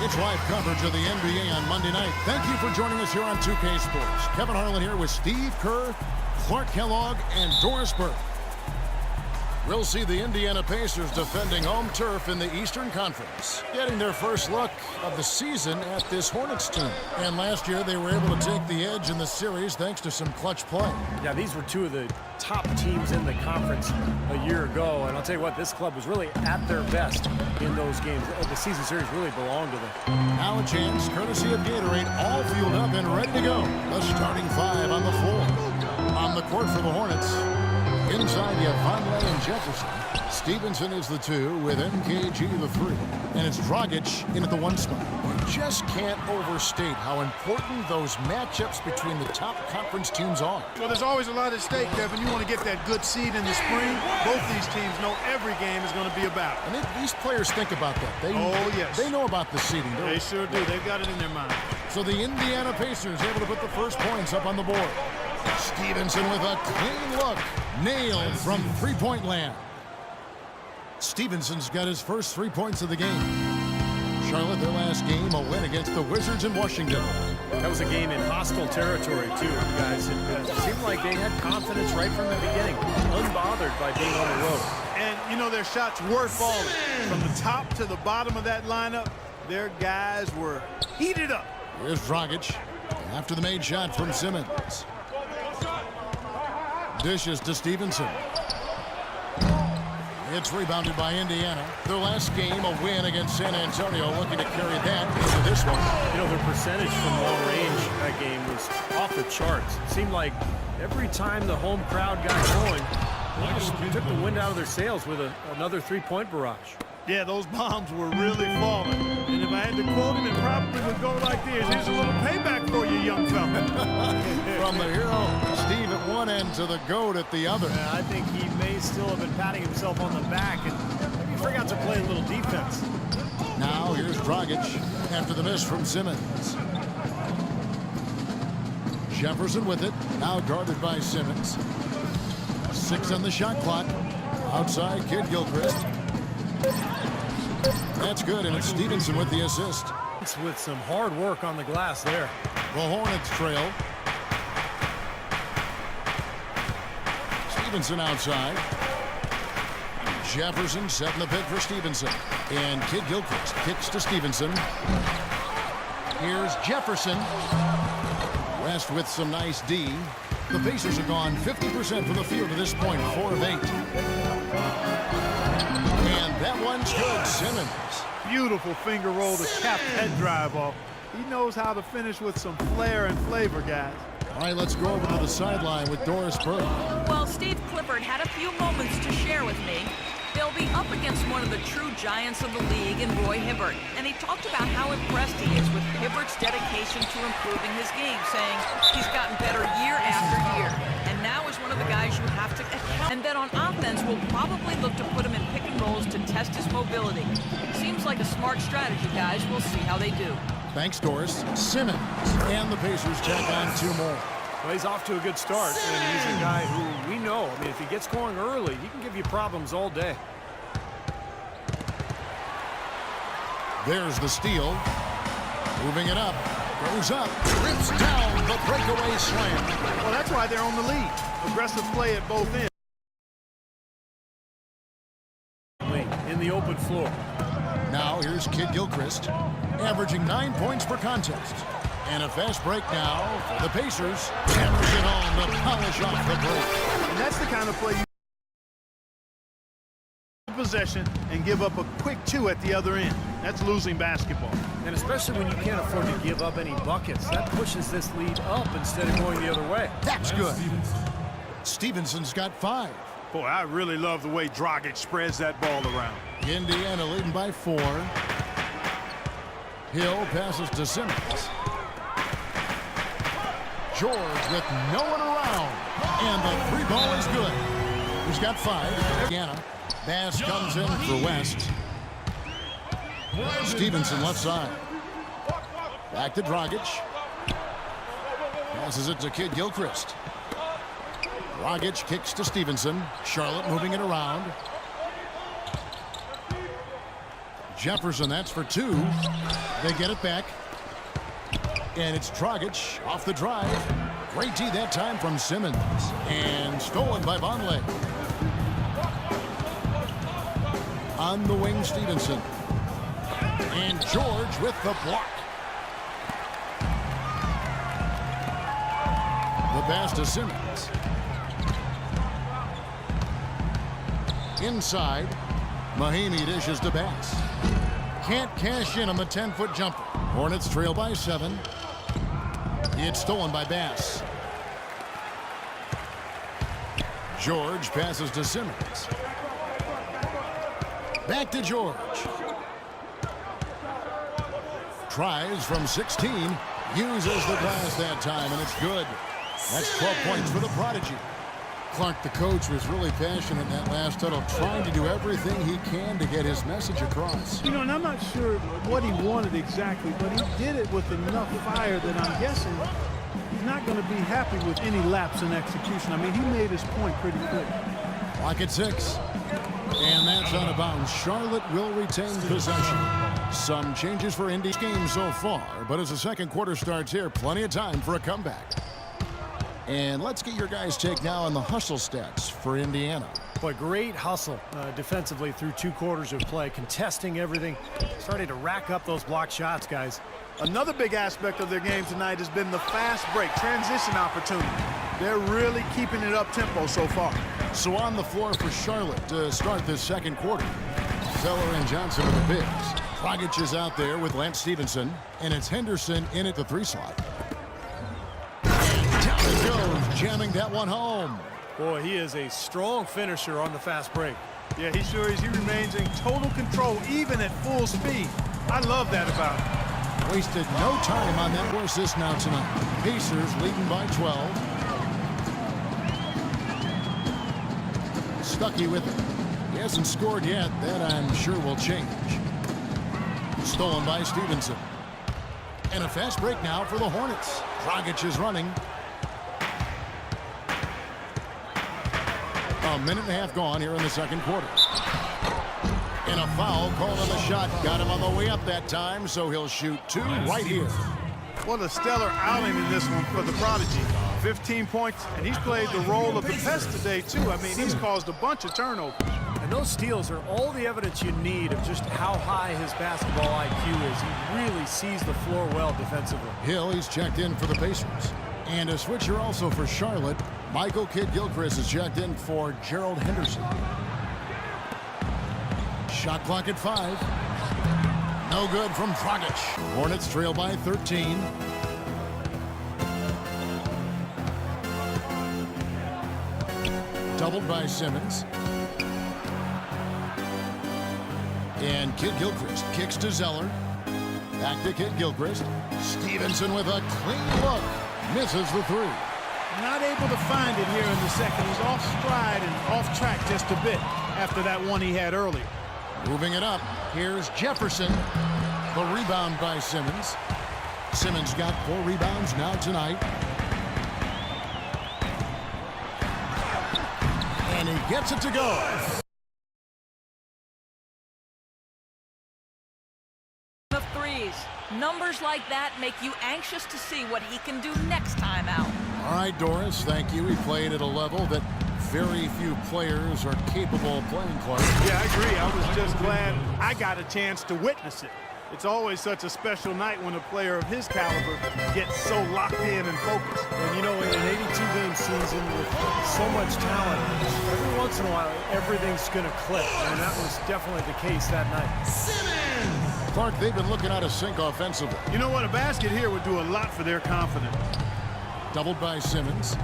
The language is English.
It's live coverage of the NBA on Monday night. Thank you for joining us here on 2K Sports. Kevin Harlan here with Steve Kerr, Clark Kellogg, and Doris Burke. We'll see the Indiana Pacers defending home turf in the Eastern Conference, getting their first look of the season at this Hornets team. And last year, they were able to take the edge in the series thanks to some clutch play. Yeah, these were two of the top teams in the conference a year ago. And I'll tell you what, this club was really at their best in those games. The season series really belonged to them. Now a chance, courtesy of Gatorade, all fueled up and ready to go. The starting five on the floor. On the court for the Hornets. Inside, you have Vonleh and Jefferson. Stevenson is the 2 with MKG the 3. And it's Dragic in at the 1 spot. You just can't overstate how important those matchups between the top conference teams are. Well, there's always a lot at stake, Kevin. You want to get that good seed in the spring. Both these teams know every game is going to be about. And these players think about that. Yes. They know about the seeding. They sure do. They've got it in their mind. So the Indiana Pacers able to put the first points up on the board. Stevenson with a clean look. Nailed from three-point land. Stevenson's got his first 3 points of the game. Charlotte, their last game, a win against the Wizards in Washington. That was a game in hostile territory, too, guys. It seemed like they had confidence right from the beginning, unbothered by being on the road. And, you know, their shots were falling. From the top to the bottom of that lineup, their guys were heated up. Here's Dragic after the made shot from Simmons. Dishes to Stevenson. It's rebounded by Indiana. Their last game, a win against San Antonio, looking to carry that into this one. You know, their percentage from long range that game was off the charts. It seemed like every time the home crowd got going, they just took the wind out of their sails with another three-point barrage. Yeah, those bombs were really falling. And if I had to quote him, it probably would go like this. Here's a little payback for you, young fella. From the hero, Steve at one end to the GOAT at the other. Yeah, I think he may still have been patting himself on the back and maybe forgot to play a little defense. Now here's Dragic after the miss from Simmons. Jefferson with it, now guarded by Simmons. 6 on the shot clock. Outside, Kid Gilchrist. That's good, and it's Stevenson with the assist. It's with some hard work on the glass there. The Hornets trail. Stevenson outside. Jefferson setting the pick for Stevenson. And Kid Gilchrist kicks to Stevenson. Here's Jefferson. West with some nice D. The Pacers have gone 50% from the field to this point, 4 of 8. And that one's good, Simmons. Beautiful finger roll to cap that drive off. He knows how to finish with some flair and flavor, guys. All right, let's go over to the sideline with Doris Burke. Well, Steve Clifford had a few moments to share with me. They'll be up against one of the true giants of the league in Roy Hibbert. And he talked about how impressed he is with Hibbert's dedication to improving his game, saying he's gotten better year after year. And now is one of the guys you have to account. And then on offense, we'll probably look to put him in pick and rolls to test his mobility. Seems like a smart strategy, guys. We'll see how they do. Thanks, Doris. Simmons. And the Pacers tack on 2 more. Well, he's off to a good start, and he's a guy who we know. I mean, if he gets going early, he can give you problems all day. There's the steal. Moving it up. Goes up. Rips down the breakaway slam. Well, that's why they're on the lead. Aggressive play at both ends. In the open floor. Now here's Kid Gilchrist, averaging 9 points per contest. And a fast break now for the Pacers. Hammers it on to polish off the break. And that's the kind of play you possession and give up a quick 2 at the other end. That's losing basketball. And especially when you can't afford to give up any buckets, that pushes this lead up instead of going the other way. That's good. Stevenson's got 5. Boy, I really love the way Dragic spreads that ball around. Indiana leading by 4. Hill passes to Simmons. George with no one around. And the 3 ball is good. He's got 5. Indiana. Bass comes in for West. Stevenson left side. Back to Dragic. Passes it to Kid Gilchrist. Dragic kicks to Stevenson. Charlotte moving it around. Jefferson, that's for two. They get it back. And it's Dragic off the drive. Great D that time from Simmons. And stolen by Vonleh. On the wing, Stevenson. And George with the block. The pass to Simmons. Inside, Mahinmi dishes to Bass. Can't cash in on the 10-foot jumper. Hornets trail by 7. It's stolen by Bass. George passes to Simmons. Back to George. Tries from 16. Uses the glass that time, and it's good. That's 12 points for the Prodigy. Clark, the coach, was really passionate in that last huddle, trying to do everything he can to get his message across. You know, and I'm not sure what he wanted exactly, but he did it with enough fire that I'm guessing he's not going to be happy with any lapse in execution. I mean, he made his point pretty quick. Clock at 6. And that's out of bounds. Charlotte will retain possession. Some changes for Indy's game so far, but as the second quarter starts here, plenty of time for a comeback. And let's get your guys' take now on the hustle stats for Indiana. Boy, great hustle defensively through 2 quarters of play, contesting everything, starting to rack up those block shots, guys. Another big aspect of their game tonight has been the fast break, transition opportunity. They're really keeping it up tempo so far. So on the floor for Charlotte to start this second quarter. Zeller and Johnson are the bigs. Dragic is out there with Lance Stevenson, and it's Henderson in at the 3 slot. Down it goes, jamming that one home. Boy, he is a strong finisher on the fast break. Yeah, he sure is. He remains in total control, even at full speed. I love that about him. Wasted no time on that for assist now tonight. Pacers leading by 12. Stuckey with it. He hasn't scored yet. That I'm sure will change. Stolen by Stevenson. And a fast break now for the Hornets. Dragic is running. A minute and a half gone here in the second quarter. And a foul called on the shot. Got him on the way up that time, so he'll shoot 2 right here. What a stellar outing in this one for the Prodigy. 15 points, and he's played the role of the pest today, too. I mean, he's caused a bunch of turnovers. And those steals are all the evidence you need of just how high his basketball IQ is. He really sees the floor well defensively. Hill, he's checked in for the Pacers. And a switcher also for Charlotte. Michael Kidd-Gilchrist is checked in for Gerald Henderson. Shot clock at 5. No good from Dragic. Hornets trail by 13. Doubled by Simmons. And Kidd-Gilchrist kicks to Zeller. Back to Kidd-Gilchrist. Stevenson with a clean look. Misses the 3. Not able to find it here in the second. He's off stride and off track just a bit after that one he had earlier. Moving it up. Here's Jefferson. The rebound by Simmons. Simmons got 4 rebounds now tonight. And he gets it to go. Of threes. Numbers like that make you anxious to see what he can do next time out. All right, Doris, thank you. He played at a level that very few players are capable of playing, Clark. Yeah, I agree. I was just glad I got a chance to witness it. It's always such a special night when a player of his caliber gets so locked in and focused. And you know, in an 82-game season with so much talent, every once in a while, everything's going to click. And that was definitely the case that night. Clark, they've been looking out of sync offensively. You know what? A basket here would do a lot for their confidence. Doubled by Simmons.